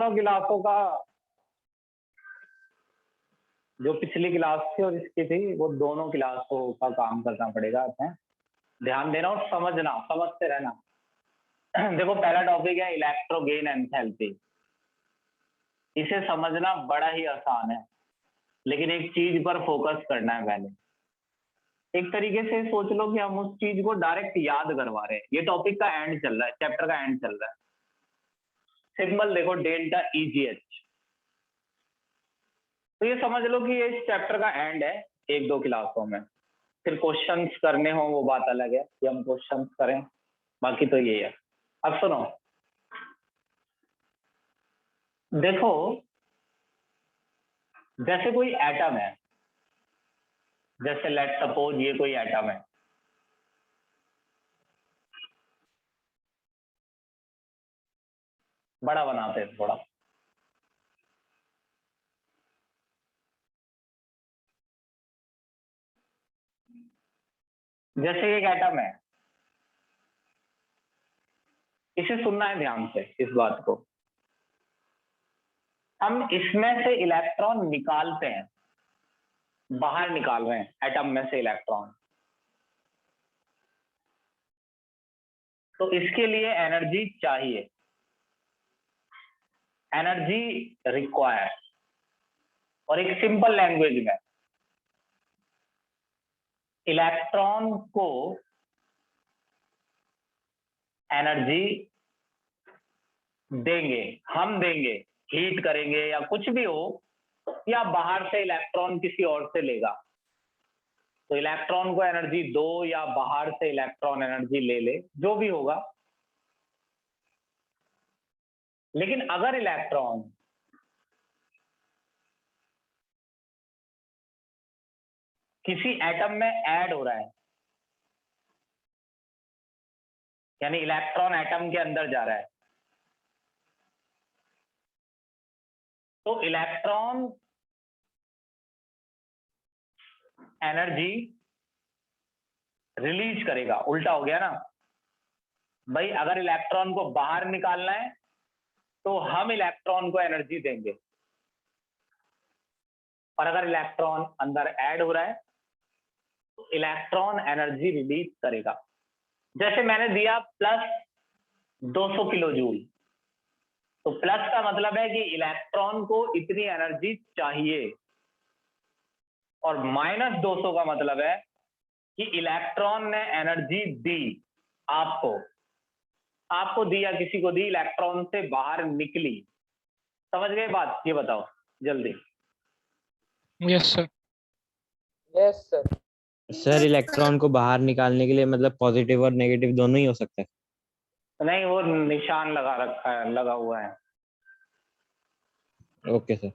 दोनों क्लासों का जो पिछली क्लास थी और इसकी थी, वो दोनों क्लासों का काम करना पड़ेगा हमें। ध्यान देना और समझना, समझते रहना। देखो पहला टॉपिक है इलेक्ट्रोगेन एंथैल्पी। इसे समझना बड़ा ही आसान है, लेकिन एक चीज पर फोकस करना है पहले। एक तरीके से सोच लो कि हम उस चीज को डायरेक्ट याद करवा रहे हैं। ये टॉपिक का एंड चल रहा है, चैप्टर का एंड चल रहा है। सिंबल देखो डेल्टा EGH। तो ये समझ लो कि ये इस चैप्टर का एंड है, एक दो क्लासों में। फिर क्वेश्चंस करने हो वो बात अलग है कि हम क्वेश्चंस करें, बाकी तो ये है। अब सुनो, देखो जैसे कोई एटम है, जैसे लेट सपोज ये कोई एटम है, बड़ा बनाते हैं थोड़ा। जैसे एक एटम है, इसे सुनना है ध्यान से इस बात को। हम इसमें से इलेक्ट्रॉन निकालते हैं, बाहर निकाल रहे हैं एटम में से इलेक्ट्रॉन। तो इसके लिए एनर्जी चाहिए, एनर्जी रिक्वायर। और एक सिंपल लैंग्वेज में इलेक्ट्रॉन को एनर्जी देंगे, हम देंगे, हीट करेंगे या कुछ भी हो, या बाहर से इलेक्ट्रॉन किसी और से लेगा। तो इलेक्ट्रॉन को एनर्जी दो या बाहर से इलेक्ट्रॉन एनर्जी ले ले, जो भी होगा। लेकिन अगर इलेक्ट्रॉन किसी एटम में ऐड हो रहा है, यानी इलेक्ट्रॉन एटम के अंदर जा रहा है, तो इलेक्ट्रॉन एनर्जी रिलीज करेगा। उल्टा हो गया ना भाई। अगर इलेक्ट्रॉन को बाहर निकालना है तो हम इलेक्ट्रॉन को एनर्जी देंगे, और अगर इलेक्ट्रॉन अंदर ऐड हो रहा है तो इलेक्ट्रॉन एनर्जी रिलीज करेगा। जैसे मैंने दिया प्लस 200 किलो जूल, तो प्लस का मतलब है कि इलेक्ट्रॉन को इतनी एनर्जी चाहिए, और माइनस 200 का मतलब है कि इलेक्ट्रॉन ने एनर्जी दी आपको, आपको दी या किसी को दी, इलेक्ट्रॉन से बाहर निकली। समझ गए बात? ये बताओ जल्दी। Yes sir. Yes sir. Sir electron को बाहर निकालने के लिए मतलब पॉजिटिव और नेगेटिव दोनों ही हो सकता है? नहीं, वो निशान लगा रखा है, लगा हुआ है। Okay sir.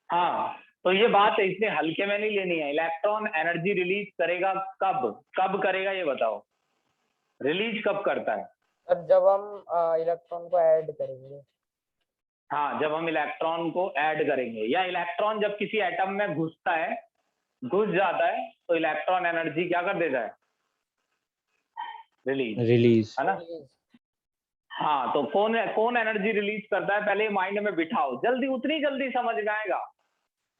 हाँ, तो ये बात इतने हल्के में नहीं लेनी है। इलेक्ट्रॉन एनर्जी रिलीज करेगा कब? कब करेगा ये बताओ, रिलीज कब करता है? सर जब हम इलेक्ट्रॉन को ऐड करेंगे। हाँ, जब हम इलेक्ट्रॉन को ऐड करेंगे, या इलेक्ट्रॉन जब किसी एटम में घुसता है, घुस जाता है, तो इलेक्ट्रॉन एनर्जी क्या कर देता है? रिलीज, है ना? हाँ, तो कौन एनर्जी रिलीज करता है? पहले माइंड में बिठाओ, जल्दी, उतनी जल्दी समझ में आएगा।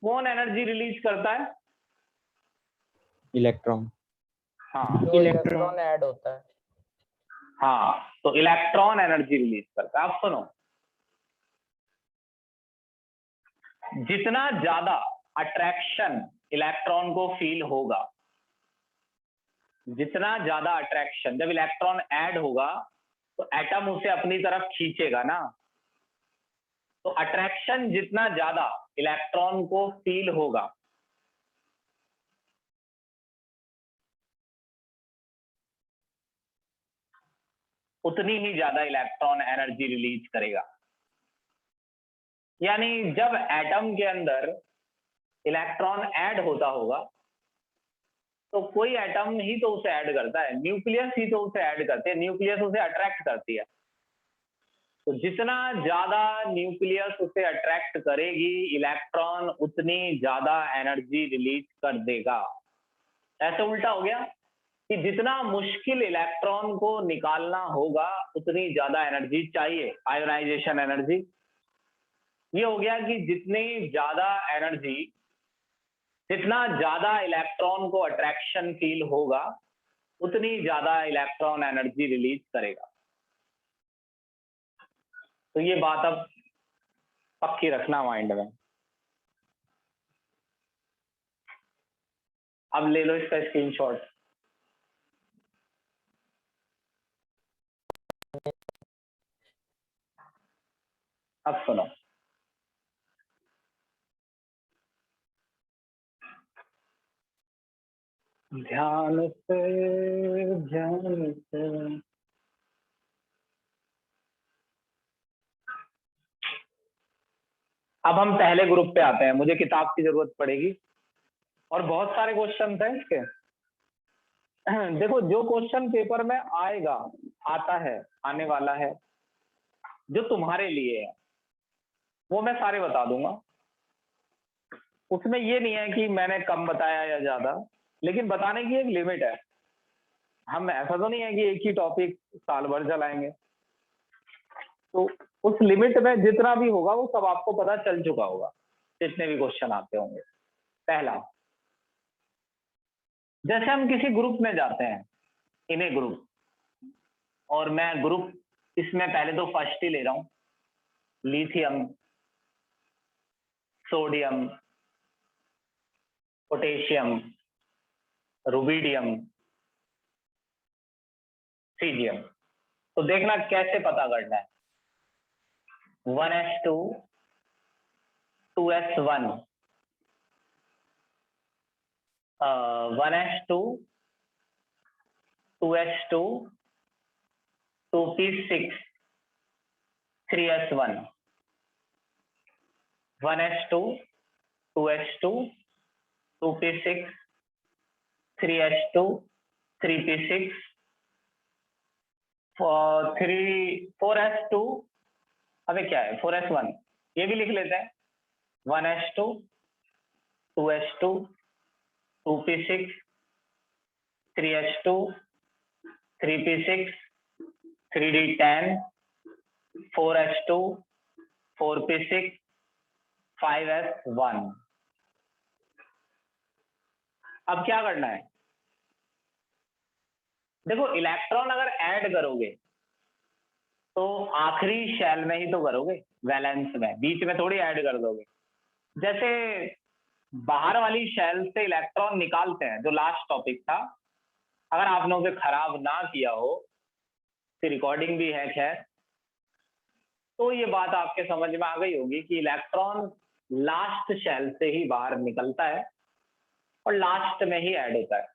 कौन एनर्जी रिलीज करता है? इलेक्ट्रॉन। हाँ, जो इलेक्ट्रॉन ऐड होता है। हाँ, तो इलेक्ट्रॉन एनर्जी रिलीज करता है। आप सुनो, जितना ज्यादा अट्रैक्शन इलेक्ट्रॉन को फील होगा, जितना ज्यादा अट्रैक्शन, जब इलेक्ट्रॉन ऐड होगा तो एटम उसे अपनी तरफ खींचेगा ना। तो अट्रैक्शन जितना ज्यादा इलेक्ट्रॉन को फील होगा, उतनी ही ज्यादा इलेक्ट्रॉन एनर्जी रिलीज करेगा। यानी जब एटम के अंदर इलेक्ट्रॉन ऐड होता होगा, तो कोई एटम ही तो उसे ऐड करता है, न्यूक्लियस ही तो उसे ऐड करते हैं, न्यूक्लियस उसे अट्रैक्ट करती है। तो जितना ज्यादा न्यूक्लियस उसे अट्रैक्ट करेगी इलेक्ट्रॉन, उतनी ज्यादा एनर्जी रिलीज कर देगा। ऐसे उल्टा हो गया कि जितना मुश्किल इलेक्ट्रॉन को निकालना होगा उतनी ज्यादा एनर्जी चाहिए, आयोनाइजेशन एनर्जी। ये हो गया कि जितनी ज्यादा एनर्जी, जितना ज्यादा इलेक्ट्रॉन को अट्रैक्शन फील होगा उतनी ज्यादा इलेक्ट्रॉन एनर्जी रिलीज करेगा। तो ये बात अब पक्की रखना माइंड में। अब ले लो इसका स्क्रीनशॉट। अब सुनो, ध्यान से ध्यान से। अब हम पहले ग्रुप पे आते हैं, मुझे किताब की जरूरत पड़ेगी और बहुत सारे क्वेश्चन हैं इसके। देखो, जो क्वेश्चन पेपर में आएगा, आता है, आने वाला है, जो तुम्हारे लिए है वो मैं सारे बता दूंगा। उसमें ये नहीं है कि मैंने कम बताया या ज्यादा, लेकिन बताने की एक लिमिट है। हम ऐसा तो नहीं है कि एक ही टॉपिक साल भर चलाएंगे। तो उस लिमिट में जितना भी होगा वो सब आपको पता चल चुका होगा, जितने भी क्वेश्चन आते होंगे। पहला, जैसे हम किसी ग्रुप में जाते हैं, इन ए ग्रुप, और मैं ग्रुप इसमें पहले तो फर्स्ट ही ले रहा हूं, lithium, sodium, potassium, rubidium, caesium. तो देखना कैसे पता करना है। 1s2, 2s1, 1s2, 2s2, 2p6, 3s1, 1s2, 2s2, 2p6, 3s2, 3p6, 4s2, अबे क्या है 4s1, ये भी लिख लेते हैं। 1s2, 2s2, 2p6, 3s2, 3p6, 3d10, 4s2, 4p6, 5s1। अब क्या करना है? देखो, इलेक्ट्रॉन अगर ऐड करोगे तो आखिरी शेल में ही तो करोगे, वैलेंस में, बीच में थोड़ी ऐड कर दोगे। जैसे बाहर वाली शेल से इलेक्ट्रॉन निकालते हैं, जो लास्ट टॉपिक था, अगर आपने उसे खराब ना किया हो, तो रिकॉर्डिंग भी है खैर, तो ये बात आपके समझ में आ गई होगी कि इलेक्ट्रॉन लास्ट शेल से ही बाहर निकलता है और लास्ट में ही ऐड होता है।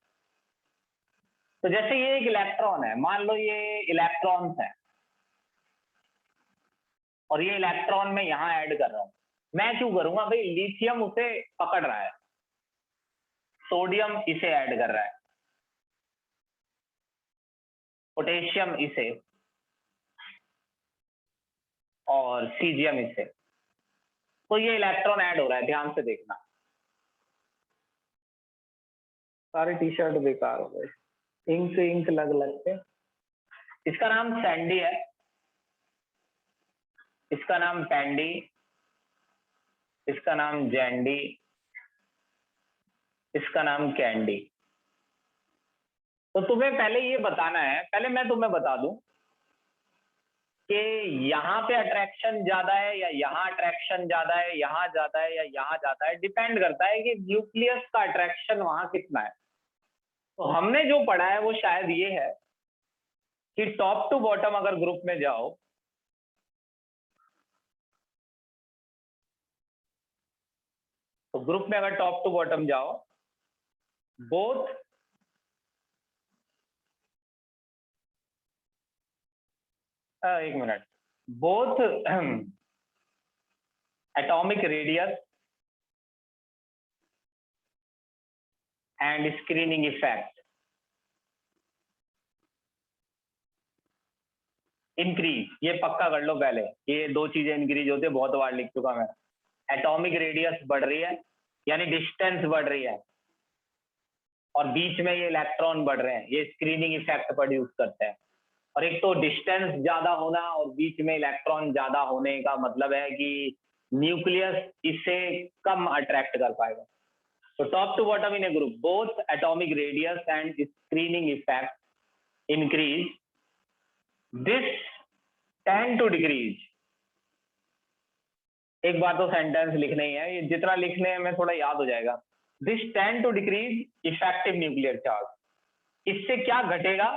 तो जैसे ये एक इलेक्ट्रॉन है, मान लो ये इलेक्ट्रॉन्स है और ये इलेक्ट्रॉन मैं यहां ऐड कर रहा हूं। मैं क्यों करूंगा भाई? लिथियम उसे पकड़ रहा है, सोडियम इसे ऐड कर रहा है, पोटेशियम इसे, और सीजियम इसे। तो ये इलेक्ट्रॉन ऐड हो रहा है, ध्यान से देखना। सारे टी शर्ट बेकार हो गए, इंक इंक लग लग के। इसका नाम सैंडी है, इसका नाम पैंडी, इसका नाम जैंडी, इसका नाम कैंडी। तो तुम्हें पहले ये बताना है, पहले मैं तुम्हें बता दूं कि यहाँ पे अट्रैक्शन ज्यादा है या यहाँ अट्रैक्शन ज्यादा है, यहाँ ज्यादा है या यहाँ ज्यादा है। डिपेंड करता है कि न्यूक्लियस का अट्रैक्शन वहां कितना है। तो हमने जो पढ़ा है वो शायद ये है कि टॉप टू बॉटम अगर ग्रुप में जाओ, तो ग्रुप में अगर टॉप टू बॉटम जाओ, बोथ एक minute, both atomic radius and screening effect increase. ये पक्का कर लो पहले, ये दो चीजें इंक्रीज होते, बहुत बार लिख चुका मैं। एटॉमिक रेडियस बढ़ रही है यानी डिस्टेंस बढ़ रही है, और बीच में ये इलेक्ट्रॉन बढ़ रहे हैं, ये स्क्रीनिंग इफेक्ट प्रोड्यूस करते हैं। और एक तो डिस्टेंस ज्यादा होना और बीच में इलेक्ट्रॉन ज्यादा होने का मतलब है कि न्यूक्लियस इसे कम अट्रैक्ट कर पाएगा। तो top to bottom in a group both atomic radius and screening effect increase, this tend to decrease. एक बार तो सेंटेंस लिखना ही है, ये जितना लिखने में थोड़ा याद हो जाएगा। This tend to decrease effective nuclear charge. इससे क्या घटेगा?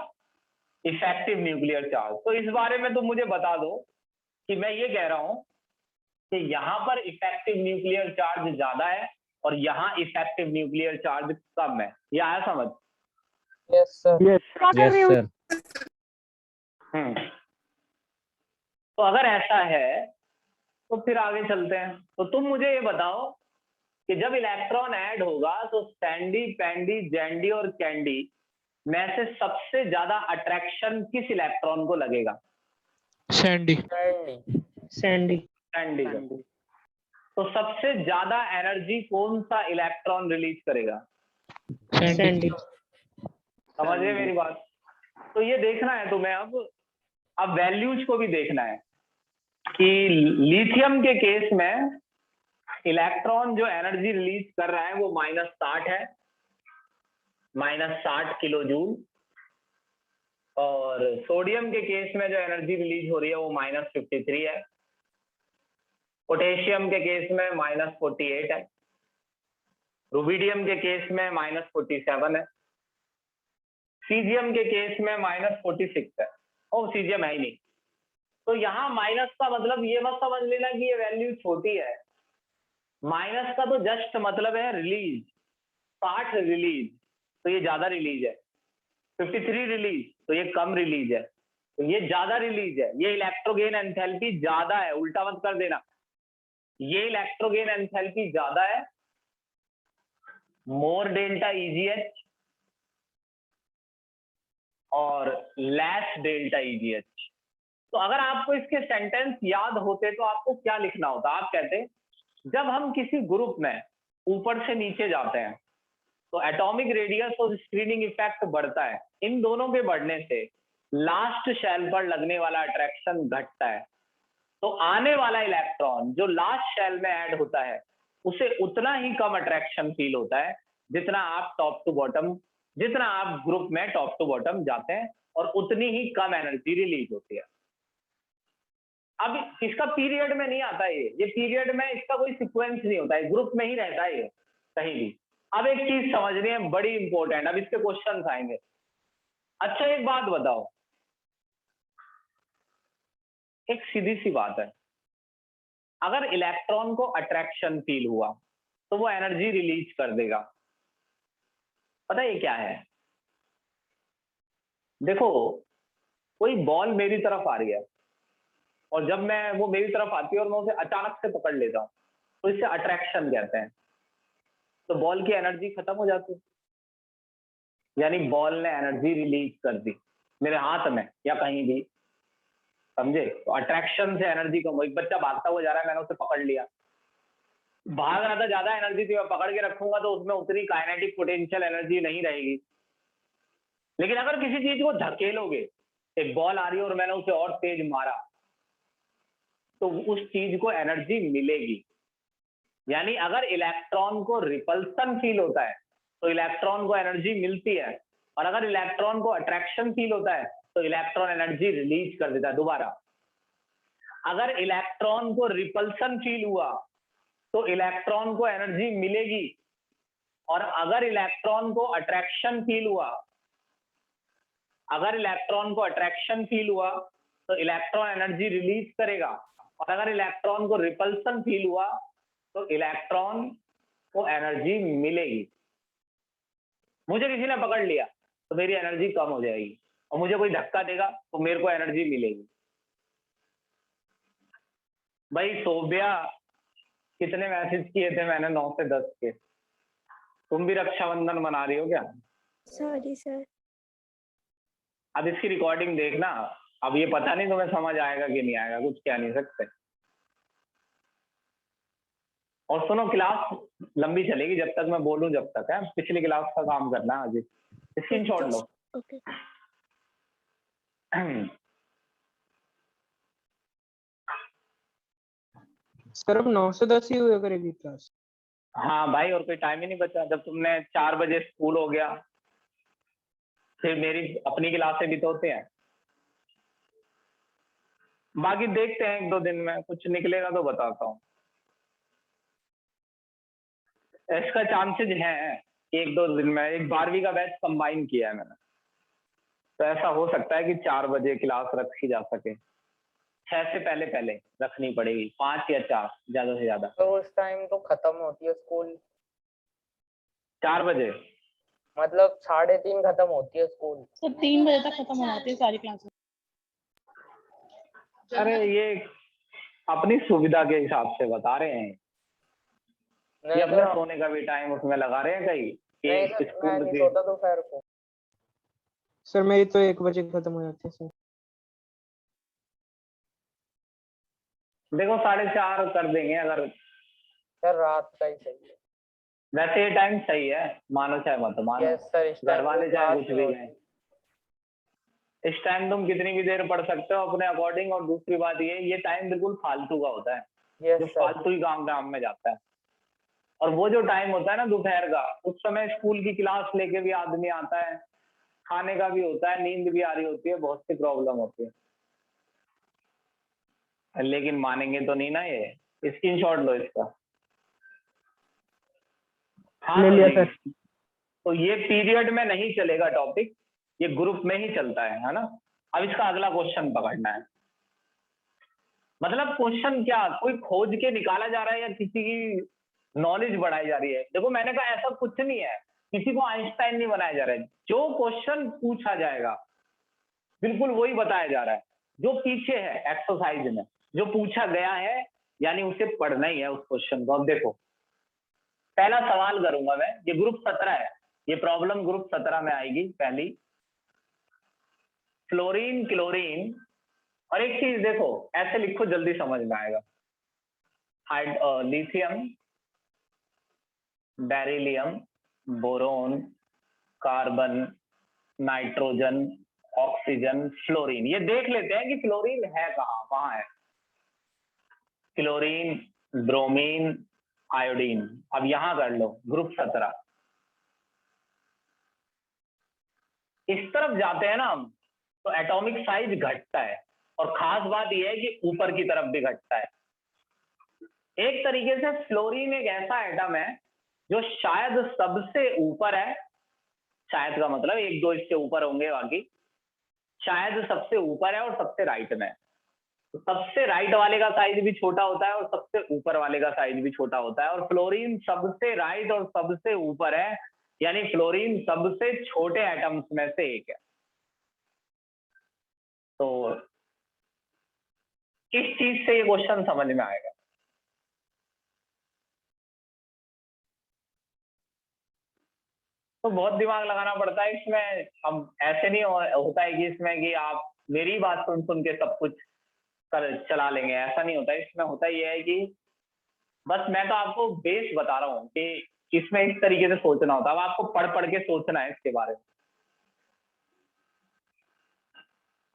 Effective nuclear charge. तो इस बारे में तो मुझे बता दो कि मैं ये कह रहा हूं कि यहां पर इफेक्टिव न्यूक्लियर चार्ज ज्यादा है और यहाँ इफेक्टिव न्यूक्लियर चार्ज कम है। ये आया समझ? Yes sir. Yes sir. तो अगर ऐसा है तो फिर आगे चलते हैं। तो तुम मुझे ये बताओ कि जब इलेक्ट्रॉन ऐड होगा तो सैंडी, पैंडी, जैंडी और कैंडी में से सबसे ज्यादा अट्रैक्शन किस इलेक्ट्रॉन को लगेगा? सैंडी। सैंडी। सैंडी को। तो सबसे ज्यादा एनर्जी कौन सा इलेक्ट्रॉन रिलीज करेगा? सैंडी। समझ गए मेरी बात? तो ये देखना है तुम्हें अब वैल्यूज को भी देखना है कि लिथियम के केस में इलेक्ट्रॉन जो एनर्जी रिलीज कर रहा है वो -60 है, -60 किलो जूल। और सोडियम के केस में जो एनर्जी रिलीज हो रही है वो -53 है। पोटेशियम के केस में -48 है। रुबिडियम के केस में -47 है। सीजियम के केस में -46 है। ओ सीजियम है ही नहीं। तो यहाँ माइनस का मतलब ये मत समझ लेना कि ये वैल्यू छोटी है। माइनस का तो जस्ट मतलब है रिलीज। 60 रिलीज तो ये ज्यादा रिलीज है, 53 रिलीज तो ये कम रिलीज है, तो ये ज्यादा रिलीज है। ये इलेक्ट्रोगेन एंथैल्पी ज्यादा है, उल्टा मत कर देना। ये इलेक्ट्रोगेन एंथैल्पी ज्यादा है, मोर डेल्टा ईजीएच और लेस डेल्टा ईजीएच। तो अगर आपको इसके सेंटेंस याद होते तो आपको क्या लिखना होता? आप कहते जब हम किसी ग्रुप में ऊपर से नीचे जाते हैं तो एटॉमिक रेडियस और स्क्रीनिंग इफेक्ट बढ़ता है। इन दोनों के बढ़ने से लास्ट शेल पर लगने वाला अट्रैक्शन घटता है। तो आने वाला इलेक्ट्रॉन जो लास्ट शेल में ऐड होता है उसे उतना ही कम अट्रैक्शन फील होता है जितना आप जितना आप ग्रुप में टॉप टू बॉटम जाते हैं, और उतनी ही कम एनर्जी रिलीज होती है। अब इसका पीरियड में नहीं आता ये पीरियड में इसका कोई सीक्वेंस नहीं होता है, ग्रुप में ही रहता है ये कहीं भी। अब एक चीज समझनी है बड़ी इंपॉर्टेंट, अब इसके क्वेश्चन आएंगे। अच्छा एक बात बताओ, एक सीधी सी बात है, अगर इलेक्ट्रॉन को अट्रैक्शन फील हुआ तो वो एनर्जी रिलीज कर देगा। पता है क्या है? देखो कोई बॉल मेरी तरफ आ रही है और जब वो मेरी तरफ आती है और मैं उसे अचानक से पकड़ लेता हूं तो इसे अट्रैक्शन कहते हैं। तो बॉल की एनर्जी खत्म हो जाती है, यानी बॉल ने एनर्जी रिलीज कर दी मेरे हाथ में या कहीं भी, समझे? तो अट्रैक्शन से एनर्जी कम हुई। एक बच्चा भागता हुआ जा रहा है, मैंने उसे पकड़ लिया, भाग रहा था, ज्यादा एनर्जी थी, मैं पकड़ के रखूंगा तो उसमें उतनी काइनेटिक पोटेंशियल एनर्जी नहीं रहेगी। लेकिन अगर किसी चीज को धकेलोगे, एक बॉल आ रही है और मैंने उसे और तेज मारा, तो उस चीज को एनर्जी मिलेगी। यानी अगर इलेक्ट्रॉन को रिपल्सन फील होता है तो इलेक्ट्रॉन को एनर्जी मिलती है, और अगर इलेक्ट्रॉन को अट्रैक्शन फील होता है तो इलेक्ट्रॉन एनर्जी रिलीज कर देता है। दोबारा, अगर इलेक्ट्रॉन को रिपल्सन फील हुआ तो इलेक्ट्रॉन को एनर्जी मिलेगी, और अगर इलेक्ट्रॉन को अट्रैक्शन फील हुआ तो इलेक्ट्रॉन एनर्जी रिलीज करेगा, और अगर इलेक्ट्रॉन को रिपल्सन फील हुआ तो इलेक्ट्रॉन को एनर्जी मिलेगी। मुझे किसी ने पकड़ लिया तो मेरी एनर्जी कम हो जाएगी, और मुझे कोई धक्का देगा तो मेरे को एनर्जी मिलेगी। भाई सोबिया, कितने मैसेज किए थे मैंने? 9 से 10 के। तुम भी रक्षाबंधन मना रही हो क्या? Sorry sir. अब इसकी रिकॉर्डिंग देखना। अब ये पता नहीं तुम्हें समझ आएगा कि नहीं आएगा, कुछ कह नहीं सकते। और सुनो, क्लास लंबी चलेगी जब तक मैं बोलूं, जब तक है, पिछली क्लास का काम करना है आज। स्क्रीनशॉट लो। ओके। सर अब 9 से 10 ही हुआ करेगी क्लास। हाँ भाई, और कोई टाइम ही नहीं बचा। जब तुमने 4 बजे स्कूल हो गया, फिर मेरी अपनी क्लासें भी तो होते हैं। बाकी देखते हैं 1-2 दिन में कुछ निकलेगा तो बताता हूँ। इसका चांसेस है 1-2 दिन में। एक 12वीं का बैच कंबाइन किया है मैंने, तो ऐसा हो सकता है कि 4 बजे क्लास रखी जा सके। 6 से पहले पहले रखनी पड़ेगी, 5 या 4 ज्यादा से ज्यादा। तो उस टाइम तो खत्म होती है स्कूल, 4 बजे। मतलब 3:30 खत्म होती है स्कूल। तो 3 बजे तक खत्म हो जाती है सारी क्लासेस। अरे ये अपनी सुविधा के हिसाब से बता रहे हैं, ये नहीं अपने सर, सोने का भी टाइम उसमें लगा रहे हैं कहीं नहीं कि सर, मैं स्कूल नहीं के। सोता दोपहर को। सर मेरी तो 1 बजे खत्म हो जाती है सर। देखो 4:30 कर देंगे अगर। सर रात का ही सही है। वैसे ये टाइम सही है, मानो चाहे मत मानो, यस सर, इस घर टाइम वाले कोई चाहे क्लास कुछ नहीं भी होती। कहें। इस टाइम तुम कितनी भी देर पढ़ सकते हो अपने अकॉर्डिंग। और दूसरी बात ये टाइम बिल्कुल फालतू का होता है, यस जो सर। फालतू ही काम में जाता है। और वो जो टाइम होता है ना दोपहर का, उस समय स्कूल की क्लास लेके भी आदमी आता है, खाने का भी होता है, नींद भी आ रही होती है, बहुत सी प्रॉब्लम होती है। लेकिन मानेंगे तो नहीं ना ये। स्क्रीनशॉट लो इसका। हाँ ले तो लिया नहीं। सर। तो ये पीरियड में नहीं चलेगा टॉपिक, ये ग्रुप में ही चलता है ना। अब इसका अगला क्वेश्चन पकड़ना है। मतलब क्वेश्चन क्या कोई खोज के निकाला जा रहा है या किसी की नॉलेज बढ़ाई जा रही है? देखो मैंने कहा ऐसा कुछ नहीं है, किसी को आइंस्टाइन नहीं बनाया जा रहा है। जो क्वेश्चन पूछा जाएगा बिल्कुल वही बताया जा रहा है, जो पीछे है एक्सरसाइज में जो पूछा गया है, यानी उसे पढ़ना ही है उस क्वेश्चन को। अब देखो पहला सवाल करूंगा मैं, ये ग्रुप 17 है, ये प्रॉब्लम ग्रुप 17 में आएगी पहली। फ्लोरीन, क्लोरीन, और एक चीज देखो ऐसे लिखो जल्दी समझ में आएगा। Lithium, beryllium, boron, carbon, nitrogen, oxygen, fluorine. ये देख लेते हैं कि फ्लोरीन है कहाँ, कहाँ है क्लोरीन, ब्रोमीन, आयोडीन। अब यहां कर लो ग्रुप 17। इस तरफ जाते हैं ना हम तो एटॉमिक साइज घटता है, और खास बात यह है कि ऊपर की तरफ भी घटता है। एक तरीके से फ्लोरीन एक ऐसा एटम है जो शायद सबसे ऊपर है। शायद का मतलब 1-2 इससे ऊपर होंगे, बाकी शायद सबसे ऊपर है और सबसे राइट में है। तो सबसे राइट वाले का साइज भी छोटा होता है और सबसे ऊपर वाले का साइज भी छोटा होता है, और फ्लोरीन सबसे राइट और सबसे ऊपर है, यानी फ्लोरीन सबसे छोटे एटम्स में से एक है। तो इस चीज से ये क्वेश्चन समझ में आएगा। तो बहुत दिमाग लगाना पड़ता है इसमें। अब ऐसे नहीं होता है कि इसमें कि आप मेरी बात सुन सुन के सब कुछ कर चला लेंगे, ऐसा नहीं होता है। इसमें होता यह है कि बस मैं तो आपको बेस बता रहा हूँ कि इसमें इस तरीके से सोचना होता है। अब आपको पढ़ पढ़ के सोचना है इसके बारे में।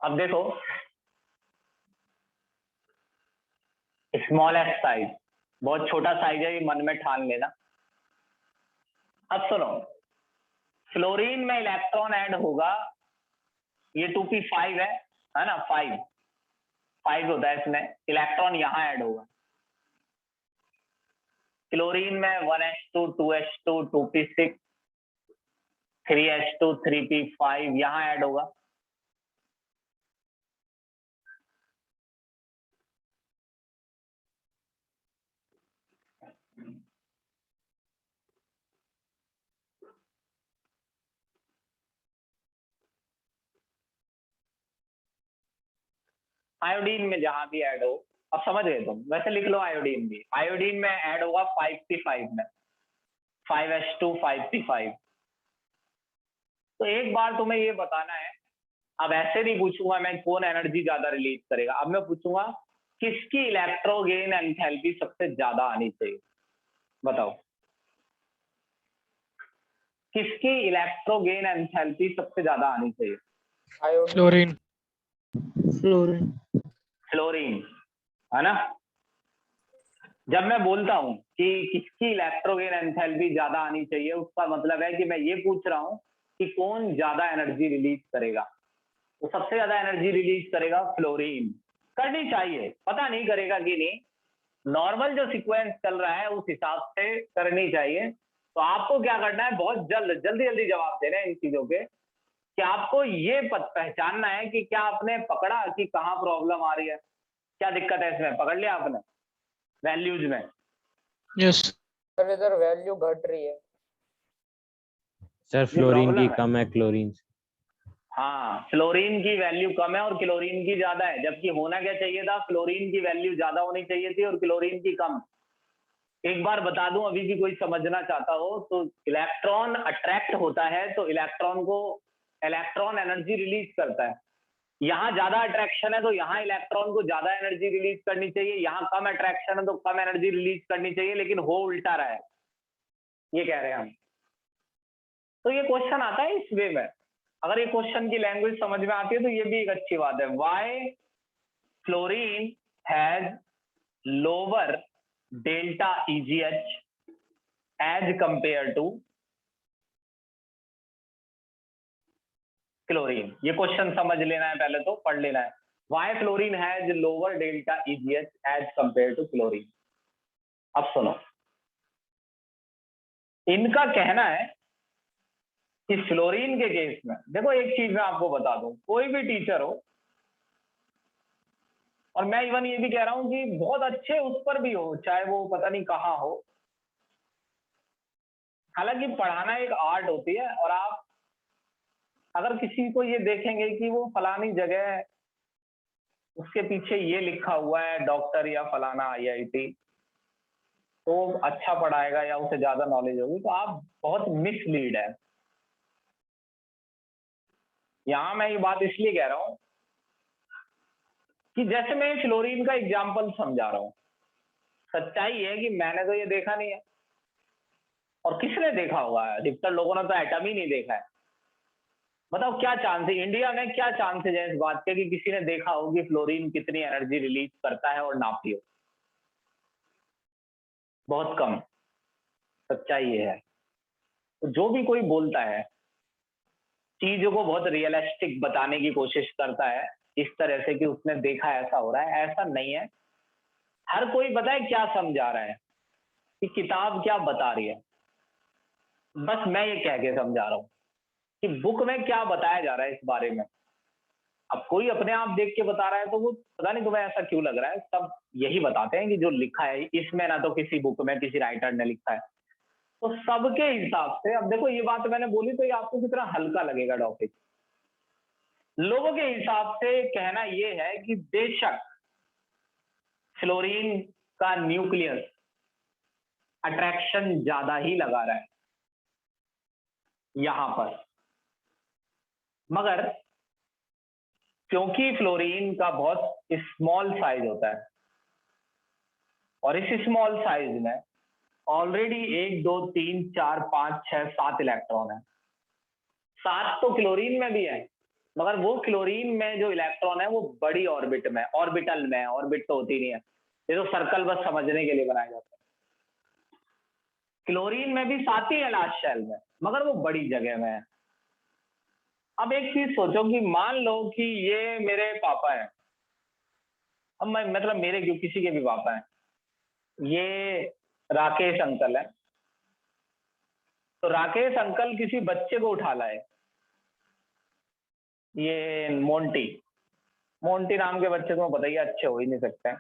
अब देखो स्मॉल एस साइज, बहुत छोटा साइज है, ये मन में ठान लेना। अब सुनो, फ्लोरीन में इलेक्ट्रॉन ऐड होगा, ये 2p5 है ना, 5 होता है इसमें, इलेक्ट्रॉन यहां ऐड होगा। क्लोरीन में 1s2 2s2 2p6 3s2 3p5 यहां ऐड होगा। आयोडीन में जहां भी ऐड हो, अब समझ गए तुम, वैसे लिख लो आयोडीन भी। आयोडीन में ऐड होगा 5p5 में, 5s2 5p5। तो एक बार तुम्हें ये बताना है, अब ऐसे नहीं पूछूंगा मैं कौन एनर्जी ज्यादा रिलीज करेगा, अब मैं पूछूंगा किसकी इलेक्ट्रोगेन एंथैल्पी सबसे ज्यादा आनी चाहिए। बताओ किसकी इलेक्ट्रोगेन एंथैल्पी सबसे ज्यादा आनी चाहिए? आयोडीन। फ्लोरीन। फ्लोरीन। फ्लोरीन, है ना? जब मैं बोलता हूं कि किसकी इलेक्ट्रोगेन एंथैल्पी ज्यादा आनी चाहिए, उसका मतलब है कि मैं ये पूछ रहा हूं कि कौन ज्यादा एनर्जी रिलीज करेगा। तो सबसे ज्यादा एनर्जी रिलीज करेगा फ्लोरीन। करनी चाहिए, पता नहीं करेगा कि नहीं, नॉर्मल जो सीक्वेंस चल रहा है उस हिसाब से करनी चाहिए। तो आपको क्या करना है, बहुत जल्दी जल्दी जवाब देना है इन चीजों के, कि आपको ये पहचानना है कि क्या आपने पकड़ा कि कहाँ प्रॉब्लम आ रही है, क्या दिक्कत है इसमें, पकड़ लिया आपने वैल्यूज में? यस। सर इधर वैल्यू घट रही है। सर ये फ्लोरीन की प्रॉब्लम है। कम है क्लोरीन से। हाँ, फ्लोरीन की वैल्यू कम है और क्लोरीन की ज्यादा है, जबकि होना क्या चाहिए था, फ्लोरीन की वैल्यू ज्यादा होनी चाहिए थी और क्लोरीन की कम। एक बार बता दूं, अभी भी कोई समझना चाहता हो तो, इलेक्ट्रॉन अट्रैक्ट होता है तो इलेक्ट्रॉन एनर्जी रिलीज करता है। यहाँ ज्यादा अट्रैक्शन है तो यहाँ इलेक्ट्रॉन को ज्यादा एनर्जी रिलीज करनी चाहिए, यहाँ कम अट्रैक्शन है तो कम एनर्जी रिलीज करनी चाहिए, लेकिन हो उल्टा रहा है, ये कह रहे हैं हम। तो ये क्वेश्चन आता है इस वे में। अगर ये क्वेश्चन की लैंग्वेज समझ में आती है तो ये भी एक अच्छी बात है। Why fluorine has lower delta EGH as compare to chlorine. ये क्वेश्चन समझ लेना है, पहले तो पढ़ लेना है। Why fluorine has lower delta EGH as compare to chlorine. अब सुनो, इनका कहना है कि फ्लोरीन के केस में, देखो एक चीज मैं आपको बता दूं, कोई भी टीचर हो, और मैं इवन ये भी कह रहा हूं कि बहुत अच्छे उस पर भी हो, चाहे वो पता नहीं कहाँ हो, हालांकि पढ़ाना एक आर्ट होती है, और आप अगर किसी को ये देखेंगे कि वो फलानी जगह उसके पीछे ये लिखा हुआ है डॉक्टर या फलाना IIT, तो अच्छा पढ़ाएगा या उसे ज्यादा नॉलेज होगी, तो आप बहुत मिसलीड है। यहां मैं ये बात इसलिए कह रहा हूं कि जैसे मैं फ्लोरीन का एग्जाम्पल समझा रहा हूं, सच्चाई है कि मैंने तो ये देखा नहीं है, और किसने देखा हुआ है? अधिकतर लोगों ने तो एटम ही नहीं देखा है। बताओ क्या चांस है, इंडिया में क्या चांसेस है इस बात के कि किसी ने देखा हो कि फ्लोरीन कितनी एनर्जी रिलीज करता है और नापी हो? बहुत कम। सच्चाई ये है। तो जो भी कोई बोलता है, चीजों को बहुत रियलिस्टिक बताने की कोशिश करता है इस तरह से कि उसने देखा ऐसा हो रहा है, ऐसा नहीं है। हर कोई बताए क्या समझा रहा है, कि किताब क्या बता रही है, बस मैं ये कह के समझा रहा हूं कि बुक में क्या बताया जा रहा है इस बारे में। अब कोई अपने आप देख के बता रहा है तो वो पता नहीं तुम्हें ऐसा क्यों लग रहा है, सब यही बताते हैं कि जो लिखा है इसमें, ना तो किसी बुक में किसी राइटर ने लिखा है। तो सबके हिसाब से, अब देखो ये बात मैंने बोली तो ये आपको कितना हल्का लगेगा टॉपिक, लोगों के हिसाब से कहना ये है कि बेशक फ्लोरीन का न्यूक्लियस अट्रैक्शन ज्यादा ही लगा रहा है यहां पर, मगर क्योंकि फ्लोरीन का बहुत स्मॉल साइज होता है, और इस स्मॉल साइज में ऑलरेडी 1 2 3 4 5 6 7 इलेक्ट्रॉन है। 7 तो क्लोरीन में भी है, मगर वो क्लोरीन में जो इलेक्ट्रॉन है वो बड़ी ऑर्बिट में, ऑर्बिटल में, ऑर्बिट तो होती नहीं है, ये तो सर्कल बस समझने के लिए बनाया जाता है। क्लोरीन में भी 7 ही है लास्ट शेल में, मगर वो बड़ी जगह में है। अब एक चीज सोचो कि मान लो कि ये मेरे पापा है, अब मैं मतलब मेरे क्यों, किसी के भी पापा है, ये राकेश अंकल है, तो राकेश अंकल किसी बच्चे को उठा लाए, ये मोंटी, मोंटी नाम के बच्चे को बताइए अच्छे हो ही नहीं सकते हैं।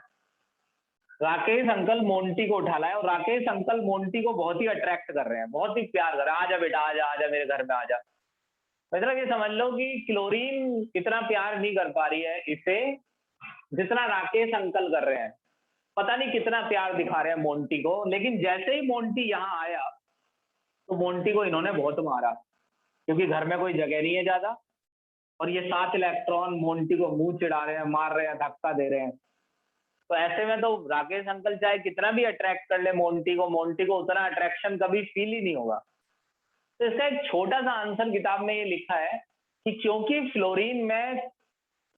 राकेश अंकल मोंटी को उठा लाए, और राकेश अंकल मोंटी को बहुत ही अट्रैक्ट कर रहे हैं, बहुत ही प्यार कर रहे हैं, आजा बेटा आजा, आजा मेरे घर में आजा। मतलब ये समझ लो कि क्लोरीन इतना प्यार नहीं कर पा रही है इसे जितना राकेश अंकल कर रहे हैं। पता नहीं कितना प्यार दिखा रहे हैं मोंटी को, लेकिन जैसे ही मोंटी यहाँ आया तो मोंटी को इन्होंने बहुत मारा, क्योंकि घर में कोई जगह नहीं है ज्यादा, और ये 7 इलेक्ट्रॉन मोंटी को मुंह चिढ़ा रहे हैं, मार रहे हैं, धक्का दे रहे हैं। तो ऐसे में तो राकेश अंकल चाहे कितना भी अट्रैक्ट कर ले मोंटी को उतना अट्रैक्शन कभी फील ही नहीं होगा। तो इसका एक छोटा सा आंसर किताब में ये लिखा है कि क्योंकि फ्लोरीन में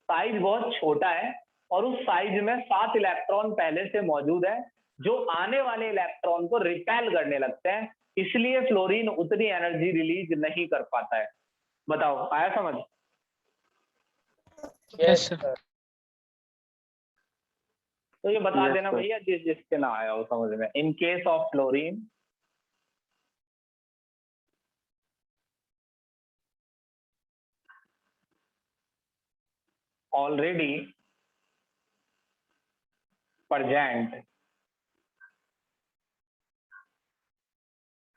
साइज बहुत छोटा है और उस साइज में 7 इलेक्ट्रॉन पहले से मौजूद है जो आने वाले इलेक्ट्रॉन को रिपेल करने लगते हैं, इसलिए फ्लोरीन उतनी एनर्जी रिलीज नहीं कर पाता है। बताओ, आया समझ? Yes sir. तो ये बता Yes, देना sir. भैया जिसके ना आया हो समझ में। इन case of fluorine already present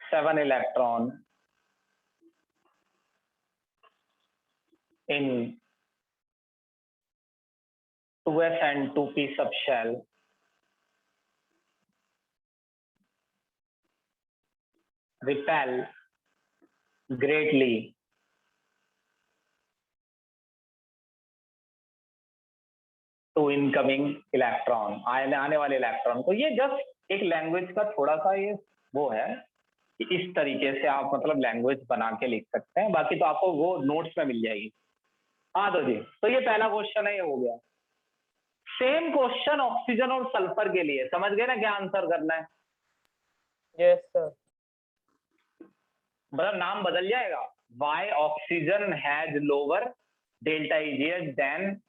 7 electron in 2s and 2p subshell repel greatly to incoming electron, आने वाले इलेक्ट्रॉन को। ये जस्ट एक लैंग्वेज का थोड़ा सा ये वो है कि इस तरीके से आप मतलब लैंग्वेज बना के लिख सकते हैं, बाकी तो आपको वो नोट्स में मिल जाएगी। हाँ तो जी, तो ये पहला क्वेश्चन है, ये हो गया। सेम क्वेश्चन ऑक्सीजन और सल्फर के लिए, समझ गए ना क्या आंसर करना है? Yes sir. मतलब नाम बदल जाएगा, why oxygen has lower delta EGH then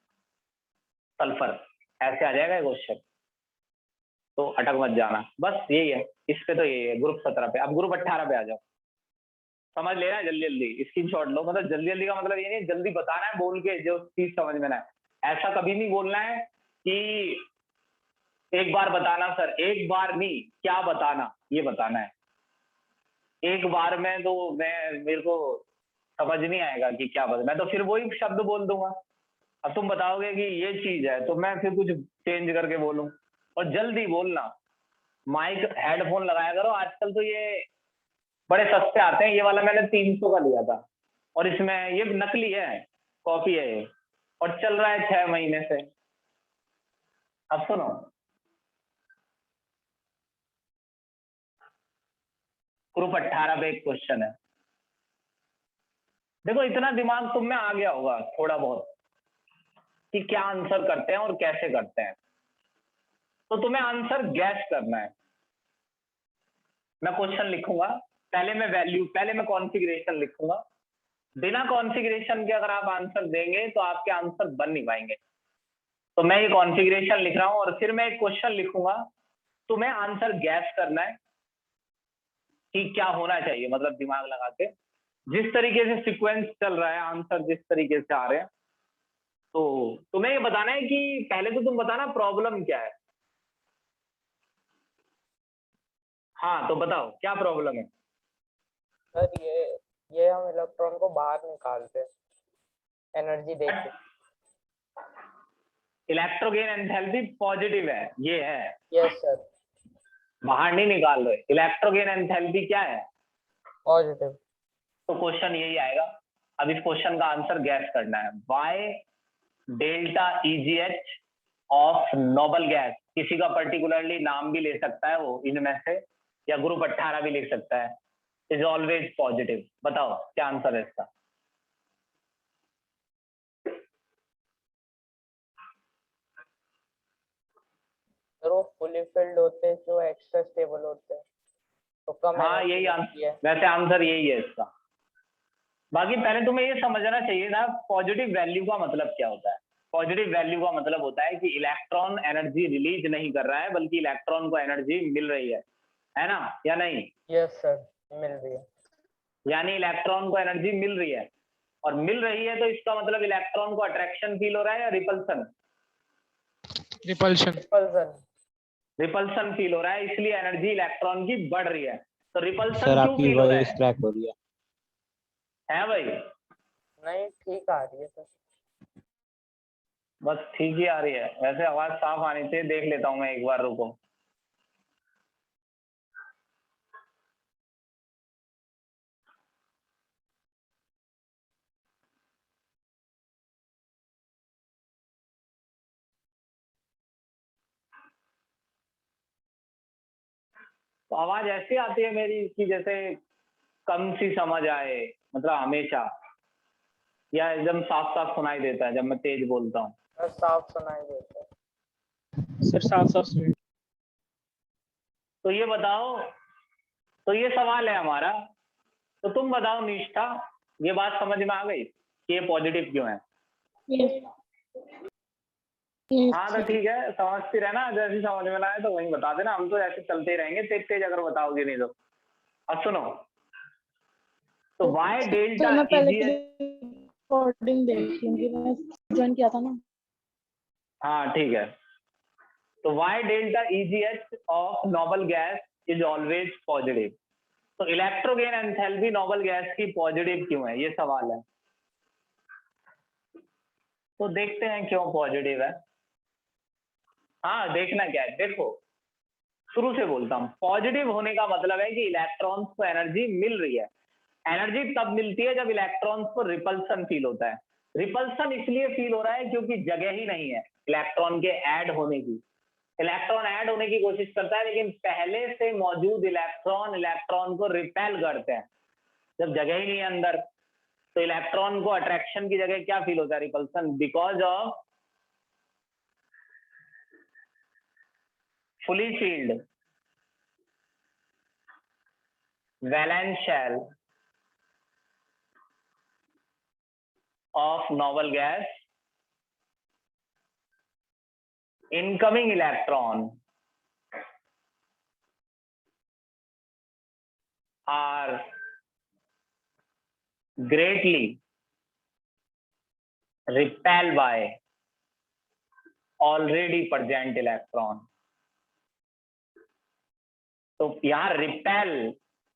sulphur, ऐसे आ जाएगा क्वेश्चन। तो अटक मत जाना, बस यही है इस पे। तो यही है ग्रुप 17 पे। अब ग्रुप 18 पे आ जाओ। समझ लेना जल्दी जल्दी, स्क्रीनशॉट लो। मतलब जल्दी जल्दी का मतलब ये नहीं जल्दी बताना है बोल के जो चीज समझ में ना है। ऐसा कभी नहीं बोलना है कि एक बार बताना सर, एक बार नहीं, क्या बताना ये बताना है। एक बार में तो मेरे को समझ नहीं आएगा कि क्या बता, मैं तो फिर वही शब्द बोल दूंगा। अब तुम बताओगे कि ये चीज है तो मैं फिर कुछ चेंज करके बोलूं। और जल्दी बोलना, माइक हेडफोन लगाया करो। आजकल तो ये बड़े सस्ते आते हैं, ये वाला मैंने 300 का लिया था और इसमें ये नकली है, कॉपी है ये, और चल रहा है 6 महीने से। अब सुनो, ग्रुप 18 पे एक क्वेश्चन है। देखो इतना दिमाग तुम में आ गया होगा थोड़ा बहुत कि क्या आंसर करते हैं और कैसे करते हैं, तो तुम्हें आंसर गैस करना है। मैं क्वेश्चन लिखूंगा, पहले मैं कॉन्फ़िगरेशन लिखूंगा। बिना कॉन्फ़िगरेशन के अगर आप आंसर देंगे तो आपके आंसर बन नहीं पाएंगे। तो मैं ये कॉन्फ़िगरेशन लिख रहा हूं और फिर मैं एक क्वेश्चन लिखूंगा, तुम्हें आंसर गैस करना है कि क्या होना चाहिए, मतलब दिमाग लगा के। जिस तरीके से सीक्वेंस चल रहा है, आंसर जिस तरीके से आ रहे हैं, तो तुम्हें ये बताना है कि पहले तो तुम बताना प्रॉब्लम क्या है। हाँ तो बताओ क्या प्रॉब्लम है? सर ये हम इलेक्ट्रॉन को बाहर निकालते हैं एनर्जी देके। इलेक्ट्रोगेन एंथैल्पी पॉजिटिव है, ये है। Yes sir. बाहर नहीं निकाल रहे। इलेक्ट्रोगेन एंथैल्पी क्या है? पॉजिटिव। तो क्वेश्चन यही आएगा। अब इस क्वेश्चन का आंसर गैस करना है। Why delta EGH of noble gas, किसी का पर्टिकुलरली नाम भी ले सकता है वो इनमें से, या ग्रुप 18 भी लिख सकता है, इज ऑलवेज पॉजिटिव। बताओ क्या आंसर है इसका? सर वो फुली फिल्ड होते हैं जो एक्स्ट्रा स्टेबल होते हैं, तो कम हाँ एनर्जी यही लगती है। वैसे आंसर यही है इसका। बाकी पहले तुम्हें ये समझना चाहिए ना पॉजिटिव वैल्यू का मतलब क्या होता है। पॉजिटिव वैल्यू का मतलब होता है कि इलेक्ट्रॉन एनर्जी रिलीज नहीं कर रहा है बल्कि इलेक्ट्रॉन को एनर्जी मिल रही है ना, या नहीं? यस सर, मिल रही है। यानी इलेक्ट्रॉन को एनर्जी मिल रही है, और मिल रही है तो इसका मतलब इलेक्ट्रॉन को अट्रैक्शन फील हो रहा है या repulsion? Repulsion. Repulsion. Repulsion feel हो रहा है, इसलिए एनर्जी इलेक्ट्रॉन की बढ़ रही है। तो रिपल्सन सर क्यों आपकी फील हो रहा वॉइस क्रैक हो रही है भाई? नहीं ठीक आ रही है सर। बस ठीक ही आ रही है, वैसे आवाज साफ आनी चाहिए। देख लेता हूँ मैं एक बार, रुको। तो आवाज ऐसी आती है मेरी कि जैसे कम सी समझ आए, मतलब हमेशा, या एकदम साफ साफ सुनाई देता है जब मैं तेज बोलता हूँ? सर साफ सुनाई देता है। सर साफ साफ सुनिए। तो ये बताओ, तो ये सवाल है हमारा, तो तुम बताओ निष्ठा, ये बात समझ में आ गई कि ये पॉजिटिव क्यों है? हाँ तो ठीक है, समझती रहना, जैसे समझ में ना आए तो वहीं बता देना, हम तो ऐसे चलते ही रहेंगे तेज तेज अगर बताओगे नहीं तो। अब सुनो, तो वाई डेल्टा मैं पहले की इजीएस्ट, रिकॉर्डिंग देख लूंगी, मैं ज्वाइन किया था ना। हाँ ठीक है, तो why delta EGH of noble gas is always positive, तो इलेक्ट्रोगेन एंथैल्पी नोबल गैस की पॉजिटिव क्यों है, ये सवाल है। तो देखते हैं क्यों पॉजिटिव है। हाँ देखना क्या है, देखो शुरू से बोलता हूँ, पॉजिटिव होने का मतलब है कि इलेक्ट्रॉन्स को एनर्जी मिल रही है। एनर्जी तब मिलती है जब इलेक्ट्रॉन्स को रिपल्सन फील होता है। रिपल्सन इसलिए फील हो रहा है क्योंकि जगह ही नहीं है इलेक्ट्रॉन के ऐड होने की। इलेक्ट्रॉन ऐड होने की कोशिश करता है लेकिन पहले से मौजूद इलेक्ट्रॉन को रिपेल करते हैं। जब जगह ही नहीं है अंदर, तो इलेक्ट्रॉन को अट्रैक्शन की जगह क्या फील होता है, repulsion, because of fully filled valence shell of noble gas, incoming electron are greatly repelled by already present electron। तो यहाँ रिपेल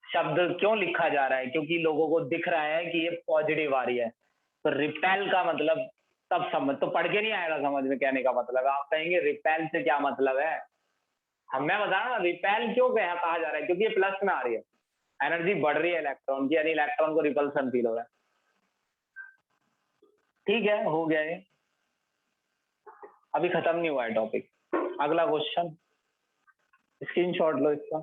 शब्द क्यों लिखा जा रहा है, क्योंकि लोगों को दिख रहा है कि ये पॉजिटिव आ रही है। तो रिपेल का मतलब तब समझ, तो पढ़ के नहीं आएगा समझ में, कहने का मतलब है। आप कहेंगे रिपेल से क्या मतलब है, मैं बता रहा रिपेल क्यों कहा जा रहा है, क्योंकि ये प्लस में आ रही है, एनर्जी बढ़ रही है इलेक्ट्रॉन की, यानी इलेक्ट्रॉन को रिपल्सन फील हो रहा है। ठीक है, हो गया ये, अभी खत्म नहीं हुआ है टॉपिक। अगला क्वेश्चन, स्क्रीनशॉट लो इसका।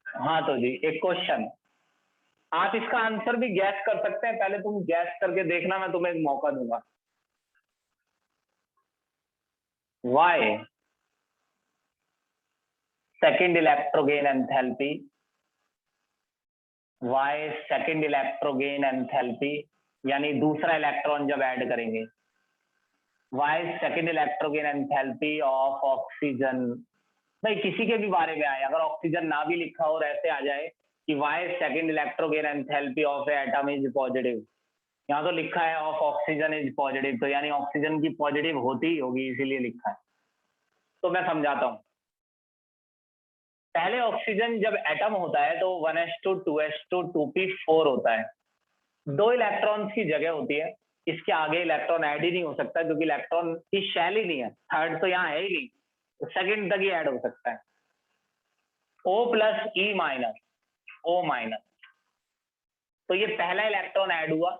हाँ तो जी एक क्वेश्चन, आप इसका आंसर भी गैस कर सकते हैं, पहले तुम गैस करके देखना, मैं तुम्हें एक मौका दूंगा। Why second electron gain enthalpy, why second electron gain enthalpy यानी दूसरा इलेक्ट्रॉन जब ऐड करेंगे, why second electron gain enthalpy of oxygen, भाई किसी के भी बारे में आए, अगर ऑक्सीजन ना भी लिखा हो और ऐसे आ जाए कि why second electron gain enthalpy of atom is positive, यहाँ तो लिखा है ऑफ ऑक्सीजन इज पॉजिटिव, तो यानी ऑक्सीजन की पॉजिटिव होती ही होगी, इसीलिए लिखा है। तो मैं समझाता हूँ, पहले ऑक्सीजन जब एटम होता है तो 1s2 2s2 2p4 होता है, 2 इलेक्ट्रॉन्स की जगह होती है, इसके आगे इलेक्ट्रॉन ऐड ही नहीं हो सकता क्योंकि इलेक्ट्रॉन की शैल ही नहीं है, थर्ड तो यहाँ है ही नहीं, तो सेकंड तक ही ऐड हो सकता है। O plus E minus O minus, तो ये पहला इलेक्ट्रॉन ऐड हुआ,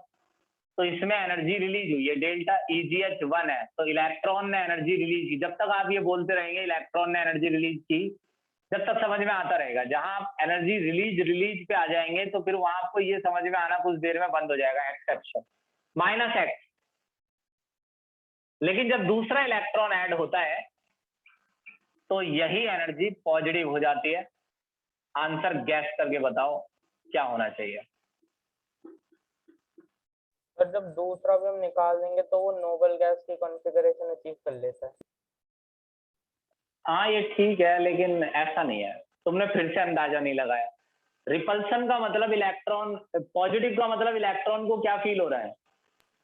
तो इसमें एनर्जी रिलीज हुई है, डेल्टा EGH1 है, तो इलेक्ट्रॉन ने एनर्जी रिलीज की। जब तक आप ये बोलते रहेंगे इलेक्ट्रॉन ने एनर्जी रिलीज की, जब तक समझ में आता रहेगा। जहां आप एनर्जी रिलीज पे आ जाएंगे तो फिर वहां आपको ये समझ में आना कुछ देर में बंद हो जाएगा, एक्सेप्शन माइनस एक्स। लेकिन जब दूसरा इलेक्ट्रॉन ऐड होता है तो यही एनर्जी पॉजिटिव हो जाती है। आंसर गैस करके बताओ क्या होना चाहिए। पर जब दूसरा भी हम निकाल देंगे तो वो नोबल गैस की कॉन्फ़िगरेशन अचीव कर लेता है। हाँ ये ठीक है, लेकिन ऐसा नहीं है, तुमने फिर से अंदाजा नहीं लगाया। रिपल्सन का मतलब इलेक्ट्रॉन, पॉजिटिव का मतलब इलेक्ट्रॉन को क्या फील हो रहा है,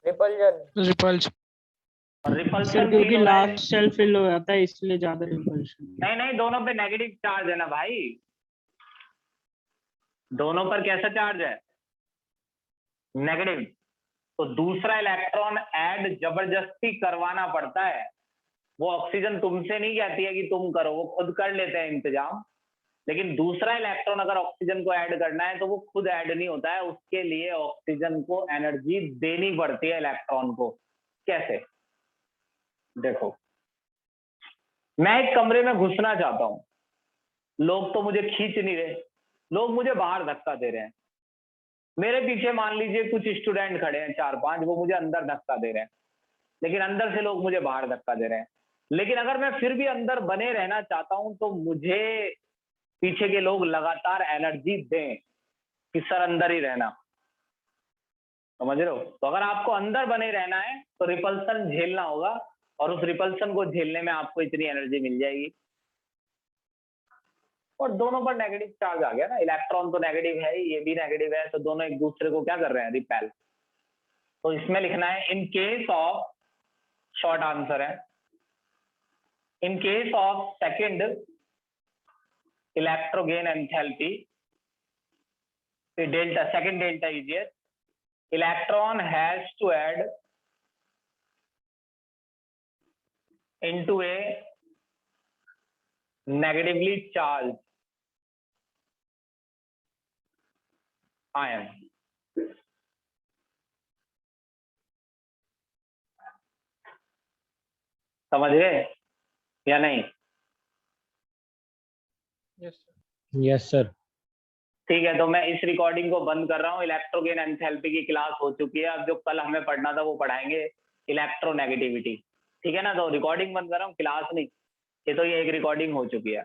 रिपल्जन। रिपल्शन। और सर रिपल्सन क्योंकि फील हो रहा है, लास्ट शेल फिल हो जाता है इसलिए ज्यादा रिपल्शन। नहीं नहीं, दोनों पे नेगेटिव चार्ज है ना भाई, दोनों पर कैसा चार्ज है, नेगेटिव। तो दूसरा इलेक्ट्रॉन ऐड जबरदस्ती करवाना पड़ता है, वो ऑक्सीजन तुमसे नहीं कहती है कि तुम करो, वो खुद कर लेते हैं इंतजाम, लेकिन दूसरा इलेक्ट्रॉन अगर ऑक्सीजन को ऐड करना है तो वो खुद ऐड नहीं होता है, उसके लिए ऑक्सीजन को एनर्जी देनी पड़ती है इलेक्ट्रॉन को। कैसे? देखो, मैं एक कमरे में घुसना चाहता हूं, लोग तो मुझे खींच नहीं रहे, लोग मुझे बाहर धक्का दे रहे हैं। मेरे पीछे मान लीजिए कुछ स्टूडेंट खड़े हैं 4-5, वो मुझे अंदर धक्का दे रहे हैं, लेकिन अंदर से लोग मुझे बाहर धक्का दे रहे हैं। लेकिन अगर मैं फिर भी अंदर बने रहना चाहता हूं तो मुझे पीछे के लोग लगातार एनर्जी दें कि सर अंदर ही रहना। समझ रहे हो? तो अगर आपको अंदर बने रहना है तो रिपल्सन झेलना होगा, और उस रिपल्सन को झेलने में आपको इतनी एनर्जी मिल जाएगी। और दोनों पर नेगेटिव चार्ज आ गया ना, इलेक्ट्रॉन तो नेगेटिव है ही, ये भी नेगेटिव है, तो दोनों एक दूसरे को क्या कर रहे हैं? रिपेल। तो इसमें लिखना है in case of, short answer है, in case of second electron gain enthalpy, delta, second delta EGH, electron has to add into a negatively charged ion. समझ गए या नहीं? Yes, sir. Yes sir. ठीक है, तो मैं इस रिकॉर्डिंग को बंद कर रहा हूँ। इलेक्ट्रोगेन एंथैल्पी की क्लास हो चुकी है, अब जो कल हमें पढ़ना था वो पढ़ाएंगे, इलेक्ट्रोनेगेटिविटी। ठीक है ना? तो रिकॉर्डिंग बंद कर रहा हूँ, क्लास नहीं। ये तो ये एक रिकॉर्डिंग हो चुकी है।